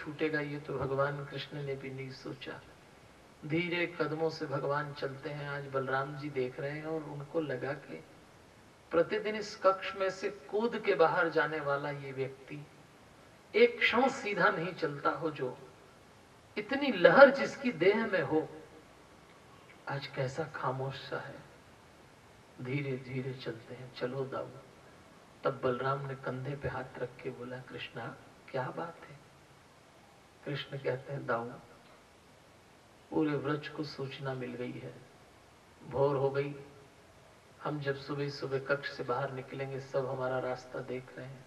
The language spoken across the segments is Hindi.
छूटेगा ये तो भगवान कृष्ण ने भी नहीं सोचा। धीरे कदमों से भगवान चलते हैं। आज बलराम जी देख रहे हैं और उनको लगा कि प्रतिदिन इस कक्ष में से कूद के बाहर जाने वाला ये व्यक्ति एक क्षण सीधा नहीं चलता हो, जो इतनी लहर जिसकी देह में हो, आज कैसा खामोश सा है। धीरे धीरे चलते हैं, चलो दाऊ। तब बलराम ने कंधे पे हाथ रख के बोला, कृष्णा क्या बात है? कृष्ण कहते हैं, दाऊ पूरे व्रज को सूचना मिल गई है, भोर हो गई। हम जब सुबह सुबह कक्ष से बाहर निकलेंगे, सब हमारा रास्ता देख रहे हैं,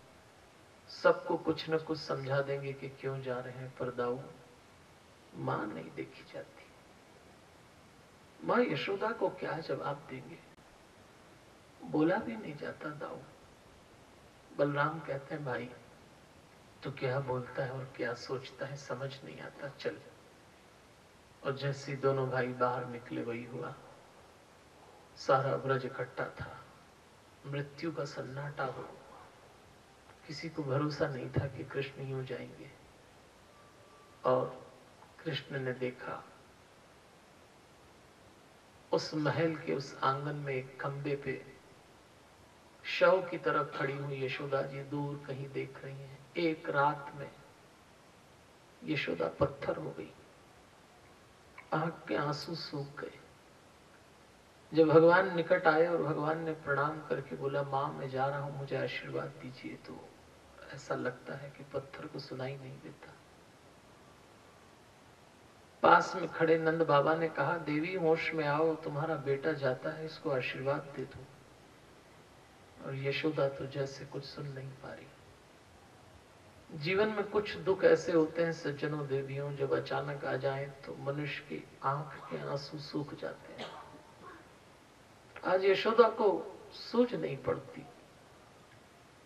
सबको कुछ न कुछ समझा देंगे कि क्यों जा रहे हैं। पर दाऊ मां नहीं देखी जाती, मां यशोदा को क्या जवाब देंगे? बोला भी नहीं जाता दाऊ। बलराम कहते हैं, भाई तो क्या बोलता है और क्या सोचता है समझ नहीं आता, चल। और जैसे दोनों भाई बाहर निकले वही हुआ। सारा ब्रज इकट्ठा था, मृत्यु का सन्नाटा हो। किसी को भरोसा नहीं था कि कृष्ण यूं जाएंगे। और कृष्ण ने देखा उस महल के उस आंगन में एक खंबे पे शव की तरफ खड़ी हुई यशोदा जी दूर कहीं देख रही हैं। एक रात में यशोदा पत्थर हो गई, आंख के आंसू सूख गए। जब भगवान निकट आए और भगवान ने प्रणाम करके बोला, मां मैं जा रहा हूं, मुझे आशीर्वाद दीजिए, तो ऐसा लगता है कि पत्थर को सुनाई नहीं देता। पास में खड़े नंद बाबा ने कहा, देवी होश में आओ, तुम्हारा बेटा जाता है, इसको आशीर्वाद दे दो। और यशोदा तो जैसे कुछ सुन नहीं पा रही। जीवन में कुछ दुख ऐसे होते हैं सज्जनों देवियों, जब अचानक आ जाएं तो मनुष्य की आंख के आंसू सूख जाते हैं। आज यशोदा को सूझ नहीं पड़ती।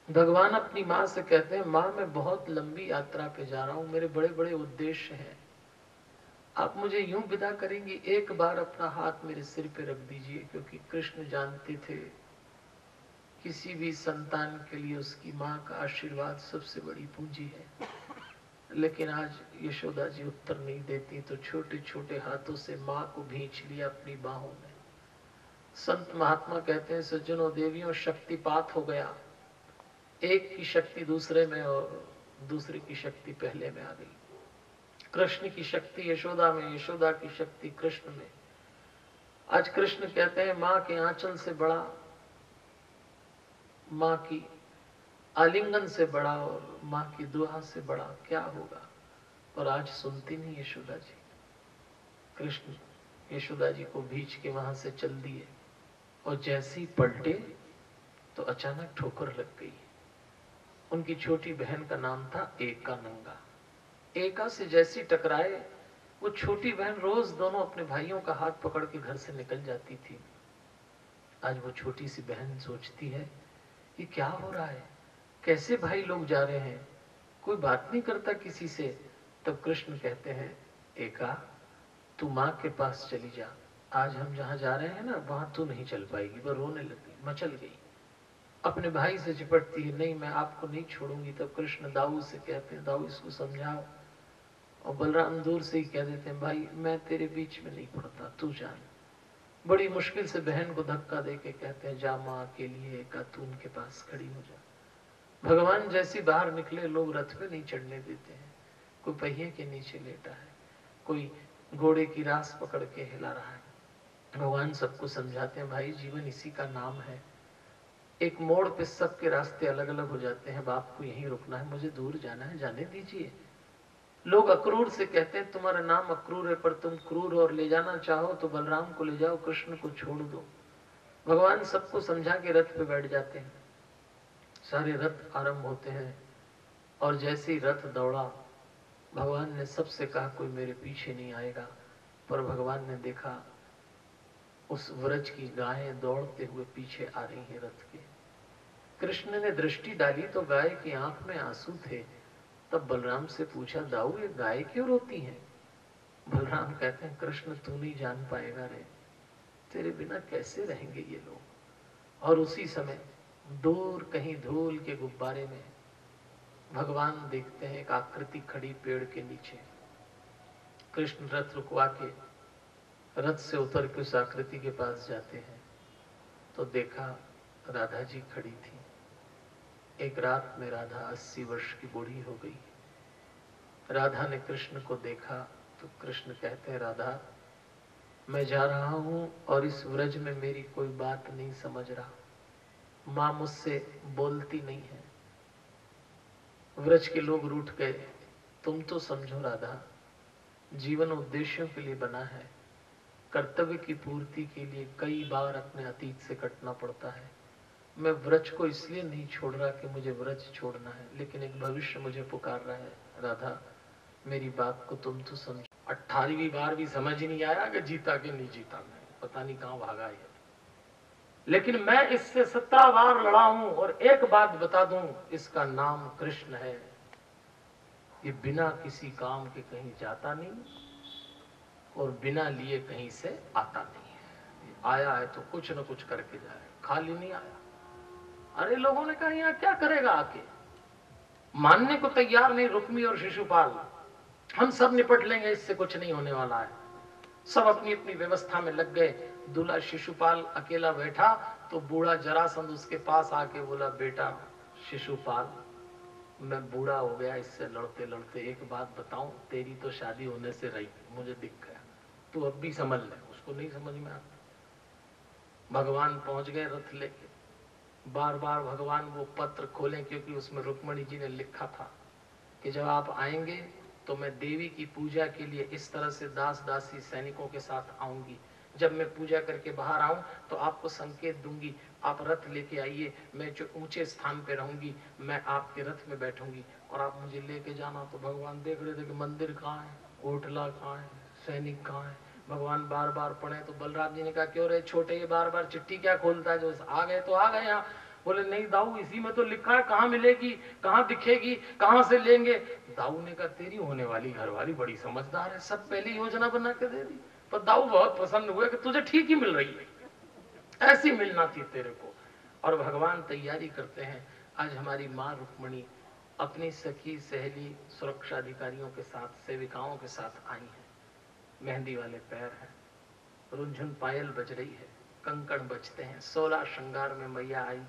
भगवान अपनी मां से कहते हैं, मां मैं बहुत लंबी यात्रा पे जा रहा हूं, मेरे बड़े बड़े उद्देश्य हैं, आप मुझे यूं विदा करेंगी, एक बार अपना हाथ मेरे सिर पे रख दीजिए। क्योंकि कृष्ण जानते थे किसी भी संतान के लिए उसकी मां का आशीर्वाद सबसे बड़ी पूंजी है। लेकिन आज यशोदा जी उत्तर नहीं देती, तो छोटे छोटे हाथों से मां को भींच लिया अपनी बाहों में। संत महात्मा कहते हैं, सज्जनों देवियों, शक्तिपात हो गया। एक की शक्ति दूसरे में और दूसरे की शक्ति पहले में आ गई। कृष्ण की शक्ति यशोदा में, यशोदा की शक्ति कृष्ण में। आज कृष्ण कहते हैं, मां के आंचल से बड़ा, मां की आलिंगन से बड़ा और मां की दुआ से बड़ा क्या होगा। और आज सुनती नहीं यशोदा जी। कृष्ण यशोदा जी को भींच के वहां से चल दिए और जैसे ही पलटे तो अचानक ठोकर लग गई। उनकी छोटी बहन का नाम था एका नंगा। एका से जैसी टकराए, वो छोटी बहन रोज दोनों अपने भाइयों का हाथ पकड़ के घर से निकल जाती थी। आज वो छोटी सी बहन सोचती है, ये क्या हो रहा है, कैसे भाई लोग जा रहे हैं, कोई बात नहीं करता किसी से। तब कृष्ण कहते हैं, एका तू माँ के पास चली जा, आज हम जहाँ जा रहे हैं ना वहां तू नहीं चल पाएगी। वह रोने लगी, मचल गई, अपने भाई से चिपटती है, नहीं मैं आपको नहीं छोड़ूंगी। तब कृष्ण दाऊ से कहते हैं, दाऊ इसको समझाओ। और बलराम दूर से ही कह देते हैं, भाई मैं तेरे बीच में नहीं पड़ता, तू जान। बड़ी मुश्किल से बहन को धक्का दे के कहते हैं, जा माँ के लिए एका तू उनके पास खड़ी हो जा। भगवान जैसी बाहर निकले, लोग रथ पे नहीं चढ़ने देते हैं, कोई पहिए के नीचे लेटा है, कोई घोड़े की रास पकड़ के हिला रहा है। भगवान सबको समझाते हैं, भाई जीवन इसी का नाम है। एक मोड़ पे सबके रास्ते अलग अलग हो जाते हैं, बाप को यहीं रुकना है, मुझे दूर जाना है, जाने दीजिए। लोग अक्रूर से कहते हैं, तुम्हारा नाम अक्रूर है पर तुम क्रूर हो, और ले जाना चाहो तो बलराम को ले जाओ, कृष्ण को छोड़ दो। भगवान सबको समझा के रथ पे बैठ जाते हैं। सारे रथ आरंभ होते हैं और जैसे ही रथ दौड़ा, भगवान ने सबसे कहा कोई मेरे पीछे नहीं आएगा। पर भगवान ने देखा उस व्रज की गायें दौड़ते हुए पीछे आ रही हैं रथ के। कृष्ण ने दृष्टि डाली तो गाय की आंख में आंसू थे। तब बलराम से पूछा, दाऊ ये गाय क्यों रोती हैं? बलराम कहते हैं, कृष्ण तू नहीं जान पाएगा रे, तेरे बिना कैसे रहेंगे ये लोग। और उसी समय दूर कहीं धूल के गुब्बारे में भगवान देखते हैं एक आकृति खड़ी पेड़ के नीचे। कृष्ण रथ रुकवा के रथ से उतर के उस आकृति के पास जाते हैं तो देखा राधा जी खड़ी थी। एक रात में राधा 80 वर्ष की बूढ़ी हो गई। राधा ने कृष्ण को देखा तो कृष्ण कहते हैं, राधा मैं जा रहा हूं और इस व्रज में मेरी कोई बात नहीं समझ रहा, मां मुझसे बोलती नहीं है, व्रज के लोग रूठ गए, तुम तो समझो राधा, जीवन उद्देश्यों के लिए बना है, कर्तव्य की पूर्ति के लिए कई बार अपने अतीत से कटना पड़ता है। मैं व्रज को इसलिए नहीं छोड़ रहा कि मुझे व्रज छोड़ना है, लेकिन एक भविष्य मुझे पुकार रहा है। राधा मेरी बात को तुम तो समझो। 18वीं बार भी समझ ही नहीं आया कि जीता कि नहीं जीता, मैं पता नहीं कहां भागा है, लेकिन मैं इससे 17 बार लड़ा हूं और एक बात बता दूं, इसका नाम कृष्ण है। ये बिना किसी काम के कहीं जाता नहीं और बिना लिए कहीं से आता नहीं है। आया है तो कुछ न कुछ करके जाए, खाली नहीं आया। अरे लोगों ने कहा यहां क्या करेगा आके, मानने को तैयार नहीं रुक्मी और शिशुपाल, हम सब निपट लेंगे, इससे कुछ नहीं होने वाला है। सब अपनी अपनी व्यवस्था में लग गए। दूल्हा शिशुपाल अकेला बैठा तो बूढ़ा जरासंध उसके पास आके बोला, बेटा शिशुपाल मैं बूढ़ा हो गया इससे लड़ते लड़ते, एक बात बताऊं, तेरी तो शादी होने से रही, मुझे दिख गया, तू अब भी समझ ले। उसको नहीं समझ में आता। भगवान पहुंच गए रथ लेके। बार बार भगवान वो पत्र खोलें, क्योंकि उसमें रुक्मणी जी ने लिखा था कि जब आप आएंगे तो मैं देवी की पूजा के लिए इस तरह से दास दासी सैनिकों के साथ आऊंगी। जब मैं पूजा करके बाहर आऊं तो आपको संकेत दूंगी, आप रथ लेके आइए, मैं जो ऊंचे स्थान पे रहूंगी, मैं आपके रथ में बैठूंगी और आप मुझे लेके जाना। तो भगवान देख रहे थे कि मंदिर कहाँ है, ओटला कहाँ है, सैनिक कहाँ है। भगवान बार बार पढ़े तो बलराम जी ने कहा, क्यों रे छोटे, ये बार बार चिट्ठी क्या खोलता है, जो आ गए तो आ गए यहाँ। बोले नहीं दाऊ, इसी में तो लिखा है, कहाँ मिलेगी, कहाँ दिखेगी, कहाँ से लेंगे। दाऊ ने कहा, तेरी होने वाली घरवाली बड़ी समझदार है, सब पहले योजना बना के दे दी। पर दाऊ बहुत प्रसन्न हुए कि तुझे ठीक ही मिल रही है, ऐसी मिलना थी तेरे को। और भगवान तैयारी करते हैं। आज हमारी माँ रुक्मणी अपनी सखी सहेली सुरक्षा अधिकारियों के साथ, सेविकाओं के साथ आई है। मेहंदी वाले पैर हैं, रुंझुन पायल बज रही है, कंकण बजते हैं, 16 श्रृंगार में मैया आई,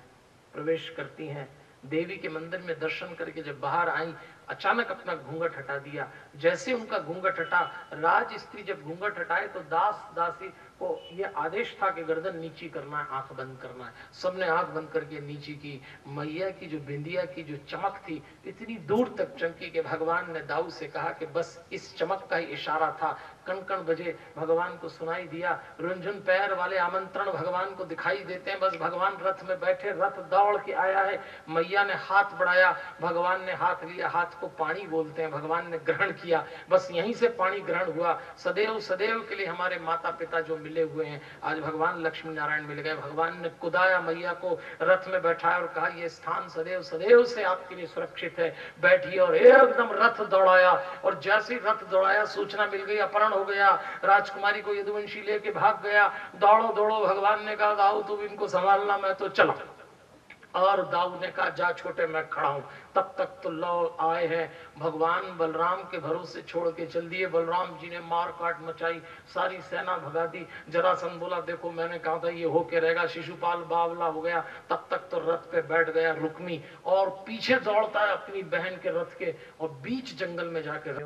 प्रवेश करती हैं। देवी के मंदिर में दर्शन करके जब बाहर आई, अचानक अपना घूंघट हटा दिया। जैसे उनका घूंघट हटा, राज स्त्री जब घूंघट हटाए तो दास दासी को यह आदेश था कि गर्दन नीची करना है, आंख बंद करना है। सबने आंख बंद करके नीची की। मैया की जो बिंदिया की जो चमक थी, इतनी दूर तक चमकी कि भगवान ने दाऊ से कहा कि बस इस चमक का ही इशारा था। कण कण बजे, भगवान को सुनाई दिया। रुंझुन पैर वाले आमंत्रण भगवान को दिखाई देते हैं। बस भगवान रथ में बैठे, रथ दौड़ के आया है। मैया ने हाथ बढ़ाया, भगवान ने हाथ लिया, हाथ को पानी बोलते हैं, भगवान ने ग्रहण किया। बस यहीं से पानी ग्रहण हुआ। सदैव सदैव के लिए हमारे माता पिता जो मिले हुए हैं, आज भगवान लक्ष्मी नारायण मिल गए। भगवान ने कुदाया मैया को, रथ में बैठाया और कहा, यह स्थान सदैव सदैव से आपके लिए सुरक्षित है, बैठिए। और एकदम रथ दौड़ाया और जैसे रथ दौड़ाया, सूचना मिल गई, अपहरण हो गया, राजकुमारी को यदुवंशी लेके भाग गया। दौड़ो दौड़ो, भगवान ने कहा, दाऊ तुम इनको संभालना, मैं तो चला। और दाऊ ने कहा, जा छोटे मैं खड़ा हूं। तब तक तो लौ आए हैं, भगवान बलराम के भरोसे छोड़ के चल दिए। बलराम जी ने मार काट मचाई, सारी सेना भगा दी। जरासंध बोला, देखो मैंने कहा था ये होके रहेगा। शिशुपाल बावला हो गया। तब तक तो रथ पे बैठ गया रुक्मी और पीछे दौड़ता है अपनी बहन के रथ के, और बीच जंगल में जाकर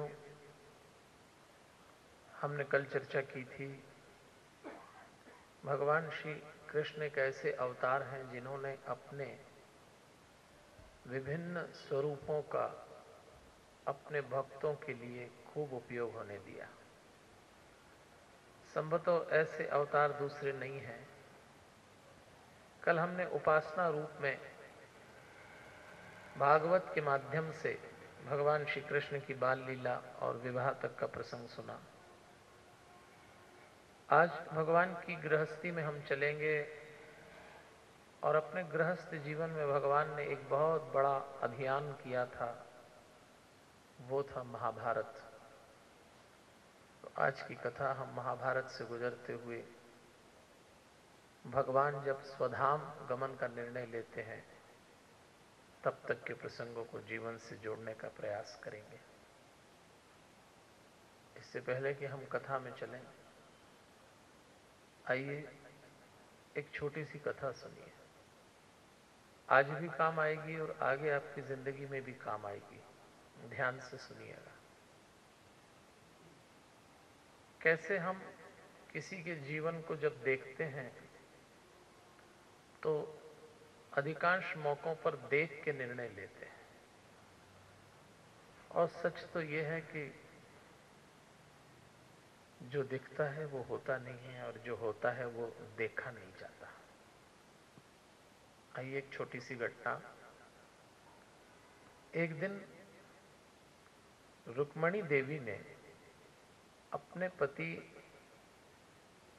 हमने कल चर्चा की थी, भगवान श्री कृष्ण एक ऐसे अवतार हैं जिन्होंने अपने विभिन्न स्वरूपों का अपने भक्तों के लिए खूब उपयोग होने दिया। संभवतः ऐसे अवतार दूसरे नहीं हैं। कल हमने उपासना रूप में भागवत के माध्यम से भगवान श्री कृष्ण की बाल लीला और विवाह तक का प्रसंग सुना। आज भगवान की गृहस्थी में हम चलेंगे और अपने गृहस्थ जीवन में भगवान ने एक बहुत बड़ा अभियान किया था, वो था महाभारत। तो आज की कथा हम महाभारत से गुजरते हुए भगवान जब स्वधाम गमन का निर्णय लेते हैं तब तक के प्रसंगों को जीवन से जोड़ने का प्रयास करेंगे। इससे पहले कि हम कथा में चलें, आइए एक छोटी सी कथा सुनिए। आज भी काम आएगी और आगे आपकी जिंदगी में भी काम आएगी। ध्यान से सुनिएगा। कैसे हम किसी के जीवन को जब देखते हैं तो अधिकांश मौकों पर देख के निर्णय लेते हैं, और सच तो यह है कि जो दिखता है वो होता नहीं है और जो होता है वो देखा नहीं जाता। आइए एक छोटी सी घटना। एक दिन रुक्मणी देवी ने अपने पति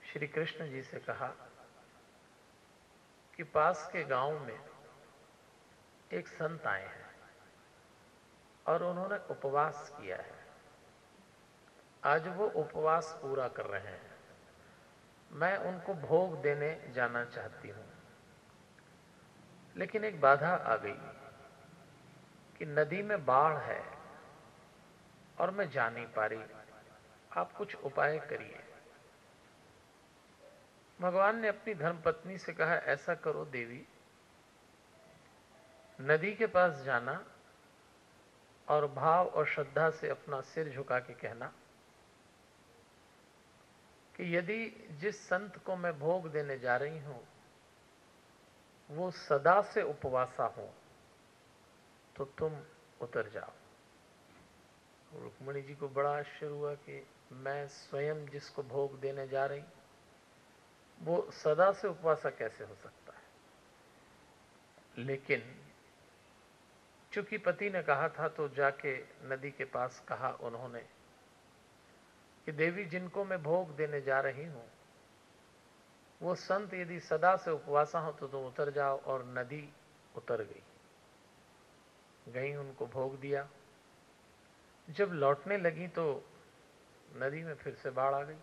श्री कृष्ण जी से कहा कि पास के गांव में एक संत आए हैं और उन्होंने उपवास किया है। आज वो उपवास पूरा कर रहे हैं। मैं उनको भोग देने जाना चाहती हूं, लेकिन एक बाधा आ गई कि नदी में बाढ़ है और मैं जा नहीं पा रही। आप कुछ उपाय करिए। भगवान ने अपनी धर्मपत्नी से कहा, ऐसा करो देवी, नदी के पास जाना और भाव और श्रद्धा से अपना सिर झुका के कहना कि यदि जिस संत को मैं भोग देने जा रही हूं वो सदा से उपवासा हो तो तुम उतर जाओ। रुक्मिणी जी को बड़ा आश्चर्य हुआ कि मैं स्वयं जिसको भोग देने जा रही वो सदा से उपवासा कैसे हो सकता है। लेकिन चूंकि पति ने कहा था तो जाके नदी के पास कहा उन्होंने कि देवी, जिनको मैं भोग देने जा रही हूं वो संत यदि सदा से उपवासा हो तो तुम उतर जाओ। और नदी उतर गई, उनको भोग दिया। जब लौटने लगी तो नदी में फिर से बाढ़ आ गई।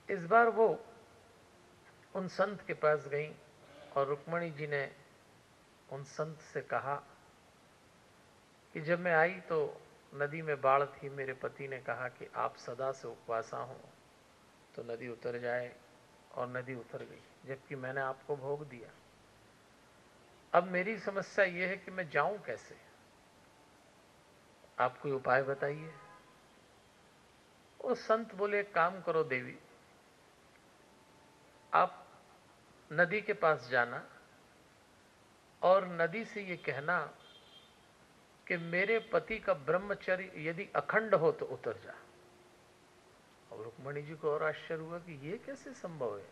इस बार वो उन संत के पास गई और रुक्मणी जी ने उन संत से कहा कि जब मैं आई तो नदी में बाढ़ थी। मेरे पति ने कहा कि आप सदा से उपवासा हो तो नदी उतर जाए, और नदी उतर गई, जबकि मैंने आपको भोग दिया। अब मेरी समस्या यह है कि मैं जाऊं कैसे? आप कोई उपाय बताइए। वो संत बोले, एक काम करो देवी, आप नदी के पास जाना और नदी से ये कहना कि मेरे पति का ब्रह्मचर्य यदि अखंड हो तो उतर जा। और रुक्मणी जी को और आश्चर्य हुआ कि ये कैसे संभव है,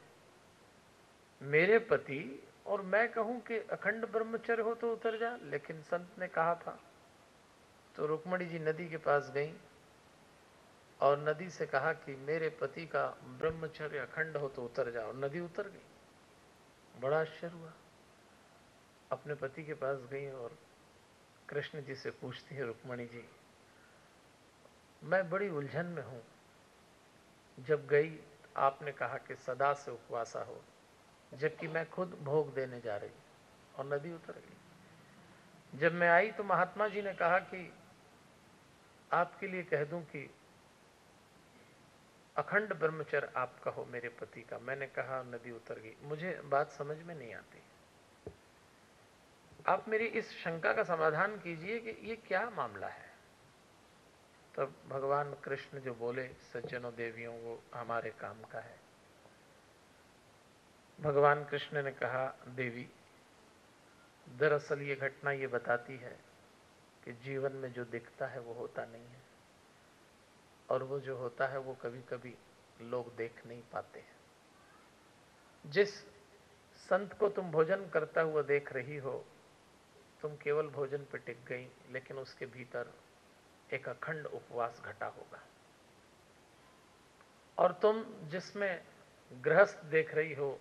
मेरे पति और मैं कहूं कि अखंड ब्रह्मचर्य हो तो उतर जा, लेकिन संत ने कहा था। तो रुक्मणी जी नदी के पास गई और नदी से कहा कि मेरे पति का ब्रह्मचर्य अखंड हो तो उतर जा, और नदी उतर गई। बड़ा आश्चर्य हुआ। अपने पति के पास गई और कृष्ण जी से पूछती है, रुक्मणी जी, मैं बड़ी उलझन में हूं। जब गई आपने कहा कि सदा से उपवासा हो, जबकि मैं खुद भोग देने जा रही, और नदी उतर गई। जब मैं आई तो महात्मा जी ने कहा कि आपके लिए कह दूं कि अखंड ब्रह्मचर्य आप कहो मेरे पति का। मैंने कहा, नदी उतर गई। मुझे बात समझ में नहीं आती। आप मेरी इस शंका का समाधान कीजिए कि ये क्या मामला है। तब भगवान कृष्ण जो बोले, सज्जनों देवियों, वो हमारे काम का है। भगवान कृष्ण ने कहा, देवी, दरअसल ये घटना ये बताती है कि जीवन में जो दिखता है वो होता नहीं है, और वो जो होता है वो कभी कभी लोग देख नहीं पाते हैं। जिस संत को तुम भोजन करता हुआ देख रही हो, तुम केवल भोजन पर टिक गई, लेकिन उसके भीतर एक अखंड उपवास घटा होगा। और तुम जिसमें गृहस्थ देख रही हो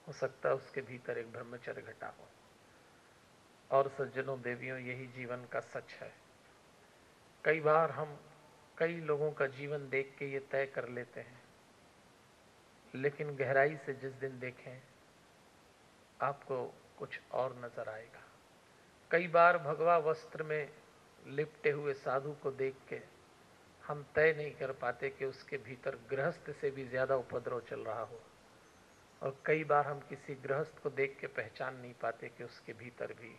सकता है उसके भीतर एक ब्रह्मचर्य घटा हो। और सज्जनों देवियों, यही जीवन का सच है। कई बार हम कई लोगों का जीवन देख के ये तय कर लेते हैं, लेकिन गहराई से जिस दिन देखें आपको कुछ और नजर आएगा। कई बार भगवा वस्त्र में लिपटे हुए साधु को देख के हम तय नहीं कर पाते कि उसके भीतर गृहस्थ से भी ज्यादा उपद्रव चल रहा हो, और कई बार हम किसी गृहस्थ को देख के पहचान नहीं पाते कि उसके भीतर भी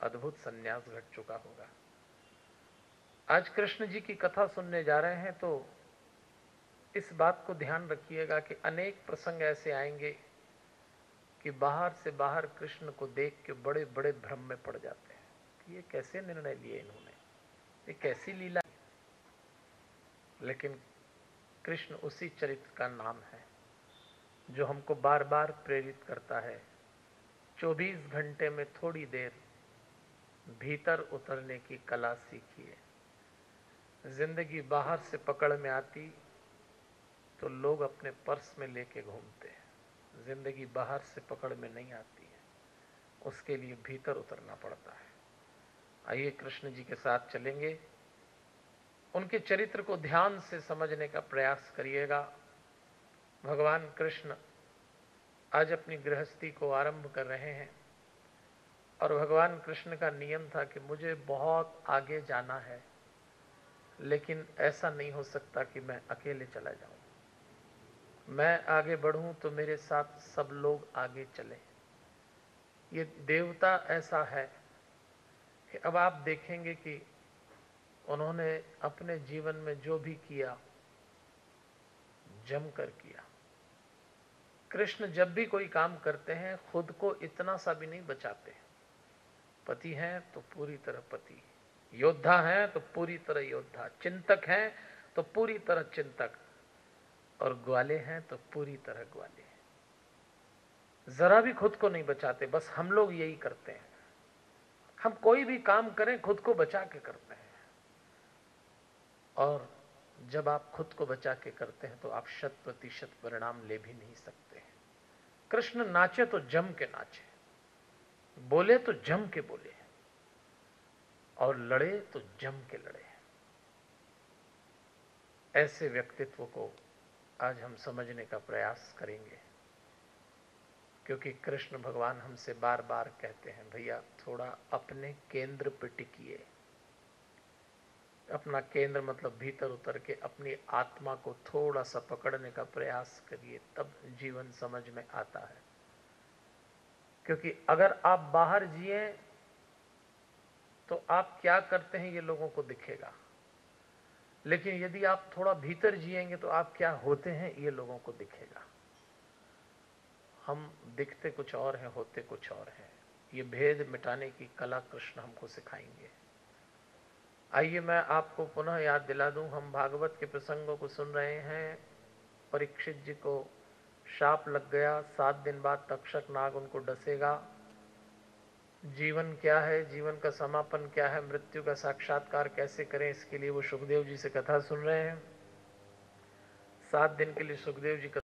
अद्भुत संन्यास घट चुका होगा। आज कृष्ण जी की कथा सुनने जा रहे हैं तो इस बात को ध्यान रखिएगा कि अनेक प्रसंग ऐसे आएंगे कि बाहर से बाहर कृष्ण को देख के बड़े बड़े भ्रम में पड़ जाते हैं कि ये कैसे निर्णय लिए इन्होंने, ये कैसी लीला। लेकिन कृष्ण उसी चरित्र का नाम है जो हमको बार बार प्रेरित करता है। 24 घंटे में थोड़ी देर भीतर उतरने की कला सीखिए। जिंदगी बाहर से पकड़ में आती तो लोग अपने पर्स में लेके घूमते हैं। जिंदगी बाहर से पकड़ में नहीं आती है, उसके लिए भीतर उतरना पड़ता है। आइए कृष्ण जी के साथ चलेंगे, उनके चरित्र को ध्यान से समझने का प्रयास करिएगा। भगवान कृष्ण आज अपनी गृहस्थी को आरंभ कर रहे हैं और भगवान कृष्ण का नियम था कि मुझे बहुत आगे जाना है, लेकिन ऐसा नहीं हो सकता कि मैं अकेले चला जाऊं। मैं आगे बढ़ूं तो मेरे साथ सब लोग आगे चले। ये देवता ऐसा है कि अब आप देखेंगे कि उन्होंने अपने जीवन में जो भी किया जमकर किया। कृष्ण जब भी कोई काम करते हैं खुद को इतना सा भी नहीं बचाते। पति हैं तो पूरी तरह पति, योद्धा हैं तो पूरी तरह योद्धा, चिंतक हैं तो पूरी तरह चिंतक, और ग्वाले हैं तो पूरी तरह ग्वाले। जरा भी खुद को नहीं बचाते। बस हम लोग यही करते हैं, हम कोई भी काम करें खुद को बचा के करते हैं, और जब आप खुद को बचा के करते हैं तो आप 100% परिणाम ले भी नहीं सकते। कृष्ण नाचे तो जम के नाचे, बोले तो जम के बोले, और लड़े तो जम के लड़े। ऐसे व्यक्तित्व को आज हम समझने का प्रयास करेंगे, क्योंकि कृष्ण भगवान हमसे बार बार कहते हैं, भैया थोड़ा अपने केंद्र पे टिकिए। अपना केंद्र मतलब भीतर उतर के अपनी आत्मा को थोड़ा सा पकड़ने का प्रयास करिए, तब जीवन समझ में आता है। क्योंकि अगर आप बाहर जिए तो आप क्या करते हैं ये लोगों को दिखेगा, लेकिन यदि आप थोड़ा भीतर जिएंगे तो आप क्या होते हैं ये लोगों को दिखेगा। हम दिखते कुछ और हैं, होते कुछ और हैं। ये भेद मिटाने की कला कृष्ण हमको सिखाएंगे। आइए मैं आपको पुनः याद दिला दूं, हम भागवत के प्रसंगों को सुन रहे हैं। परीक्षित जी को शाप लग गया, 7 दिन बाद तक्षक नाग उनको डसेगा। जीवन क्या है, जीवन का समापन क्या है, मृत्यु का साक्षात्कार कैसे करें, इसके लिए वो सुखदेव जी से कथा सुन रहे हैं। 7 दिन के लिए सुखदेव जी